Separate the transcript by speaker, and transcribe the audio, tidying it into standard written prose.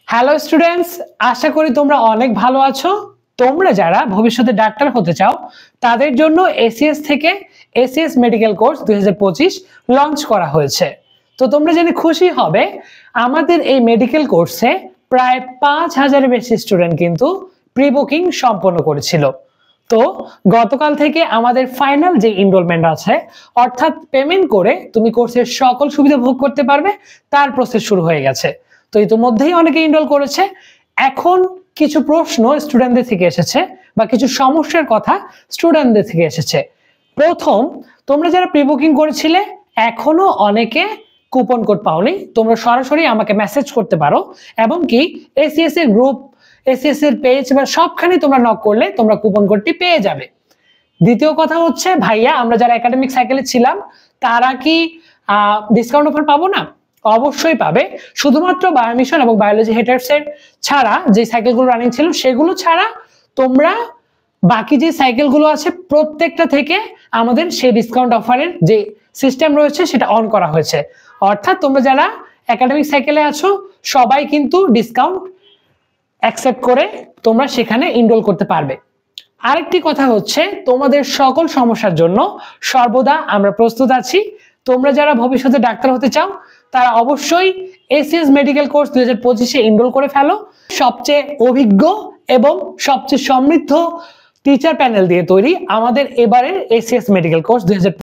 Speaker 1: Hello students, আশা করি তোমরা অনেক ভালো আছো। তোমরা যারা ভবিষ্যতে ডাক্তার হতে চাও তাদের জন্য এসিএস থেকে এসিএস মেডিকেল কোর্স 2025 লঞ্চ করা হয়েছে। তো তোমরা জেনে খুশি হবে আমাদের এই মেডিকেল কোর্সে প্রায় 5000-এর বেশি স্টুডেন্ট কিন্তু প্রি বুকিং সম্পন্ন করেছিল। তো গতকাল থেকে আমাদের ফাইনাল যে এনরোলমেন্ট আছে, অর্থাৎ পেমেন্ট করে তুমি কোর্সের সকল সুবিধা ভোগ করতে পারবে, তার প্রসেস শুরু হয়ে গেছে। তো ইতিমধ্যেই অনেকে এনরোল করেছে। এখন কিছু প্রশ্ন স্টুডেন্টদের থেকে এসেছে বা কিছু সমস্যার কথা স্টুডেন্টদের থেকে এসেছে। প্রথম, তোমরা যারা প্রি বুকিং করেছিলে এখনো অনেকে কুপন কোড পাওনি, তোমরা সরাসরি আমাকে মেসেজ করতে পারো এবং কি এসিএস এর গ্রুপ, এসিএস এর পেজ বা সবখানে তোমরা নক করলে তোমরা কুপন কোডটি পেয়ে যাবে। দ্বিতীয় কথা হচ্ছে, ভাইয়া আমরা যারা একাডেমিক সাইকেলে ছিলাম তারা কি ডিসকাউন্ট অফার পাবো না? অবশ্যই পাবে। শুধুমাত্র বায়োমিশন এবং বায়োলজি হেটার্স এর ছাড়া যে সাইকেলগুলো রানিং ছিল সেগুলো ছাড়া তোমরা বাকি যে সাইকেলগুলো আছে প্রত্যেকটা থেকে আমাদের সেই ডিসকাউন্ট অফারের যে সিস্টেম রয়েছে সেটা অন করা হয়েছে। অর্থাৎ তোমরা যারা একাডেমিক সাইকেলে আছো সবাই কিন্তু ডিসকাউন্ট অ্যাকসেপ্ট করে তোমরা সেখানে এনরোল করতে পারবে। আরেকটি কথা হচ্ছে, তোমাদের সকল সমস্যার জন্য সর্বদা আমরা প্রস্তুত আছি। তোমরা যারা ভবিষ্যতে ডাক্তার হতে চাও তারা অবশ্যই এসিএস মেডিকেল কোর্স 2025-এ এনরোল করে ফেলো। সবচেয়ে অভিজ্ঞ এবং সবচেয়ে সমৃদ্ধ টিচার প্যানেল দিয়ে তৈরি আমাদের এবারের এসিএস মেডিকেল কোর্স 2025।